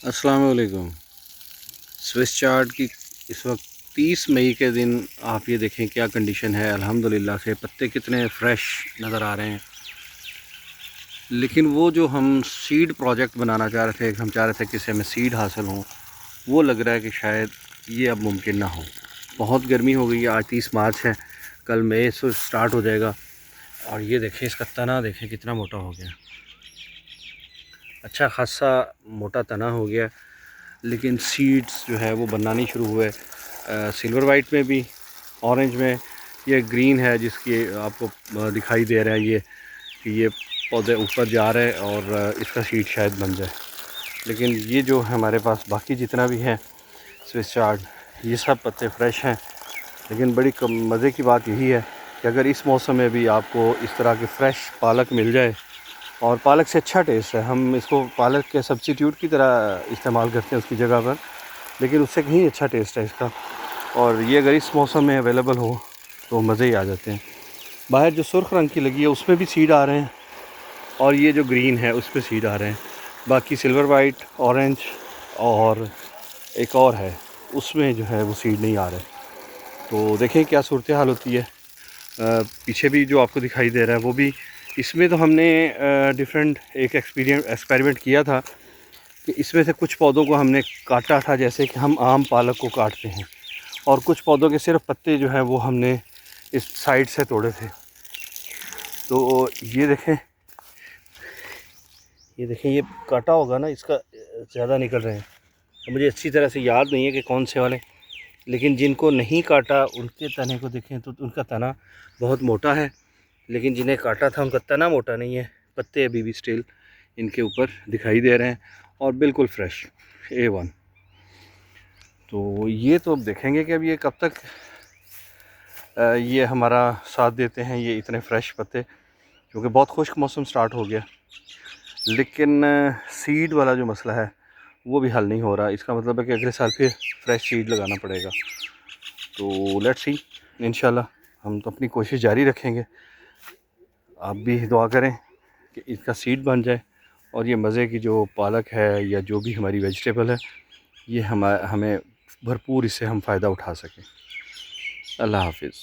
अस्सलाम वालेकुम। Swiss chart की इस वक्त 30 मई के दिन आप ये देखें क्या कंडीशन है। अल्हम्दुलिल्लाह से पत्ते कितने फ्रेश नज़र आ रहे हैं। लेकिन वो जो हम सीड प्रोजेक्ट बनाना चाह रहे थे, हम चाह रहे थे कि इससे हमें सीड हासिल हो, वो लग रहा है कि शायद ये अब मुमकिन ना हो। बहुत गर्मी हो गई है। आज 30 मार्च है, कल मई से स्टार्ट हो जाएगा। और ये देखें, इसका तना देखें कितना मोटा हो गया। अच्छा खासा मोटा तना हो गया, लेकिन सीड्स जो है वो बनना नहीं शुरू हुए। सिल्वर वाइट में भी, ऑरेंज में, ये ग्रीन है जिसकी आपको दिखाई दे रहा है ये कि ये पौधे ऊपर जा रहे हैं और इसका सीड शायद बन जाए। लेकिन ये जो हमारे पास बाकी जितना भी है स्विस चार्ट, ये सब पत्ते फ्रेश हैं। लेकिन बड़ी मज़े की बात यही है कि अगर इस मौसम में भी आपको इस तरह की फ़्रेश पालक मिल जाए, और पालक से अच्छा टेस्ट है, हम इसको पालक के सब्स्टिट्यूट की तरह इस्तेमाल करते हैं उसकी जगह पर, लेकिन उससे कहीं अच्छा टेस्ट है इसका। और ये अगर इस मौसम में अवेलेबल हो तो मज़े ही आ जाते हैं। बाहर जो सुर्ख रंग की लगी है उसमें भी सीड आ रहे हैं, और ये जो ग्रीन है उस पर सीड आ रहे हैं। बाकी सिल्वर वाइट, ऑरेंज और एक और है, उसमें जो है वो सीड नहीं आ रहे। तो देखें क्या सूरत हाल होती है। पीछे भी जो आपको दिखाई दे रहा है वो भी, इसमें तो हमने डिफरेंट एक एक्सपेरिमेंट किया था कि इसमें से कुछ पौधों को हमने काटा था, जैसे कि हम आम पालक को काटते हैं, और कुछ पौधों के सिर्फ पत्ते जो हैं वो हमने इस साइड से तोड़े थे। तो ये देखें, ये काटा होगा ना, इसका ज़्यादा निकल रहे हैं। तो मुझे अच्छी तरह से याद नहीं है कि कौन से वाले, लेकिन जिनको नहीं काटा उनके तने को देखें तो उनका तना बहुत मोटा है। लेकिन जिन्हें काटा था उनका तना मोटा नहीं है। पत्ते अभी भी स्टिल इनके ऊपर दिखाई दे रहे हैं और बिल्कुल फ्रेश A1। तो ये तो अब देखेंगे कि अब ये कब तक ये हमारा साथ देते हैं, ये इतने फ्रेश पत्ते, क्योंकि बहुत खुश्क मौसम स्टार्ट हो गया। लेकिन सीड वाला जो मसला है वो भी हल नहीं हो रहा। इसका मतलब है कि अगले साल फिर फ्रेश सीड लगाना पड़ेगा। तो लेट्स सी, इंशाल्लाह हम तो अपनी कोशिश जारी रखेंगे। आप भी दुआ करें कि इसका सीड बन जाए और ये मज़े की जो पालक है या जो भी हमारी वेजिटेबल है, ये हमें भरपूर इससे हम फ़ायदा उठा सकें। अल्लाह हाफ़िज़।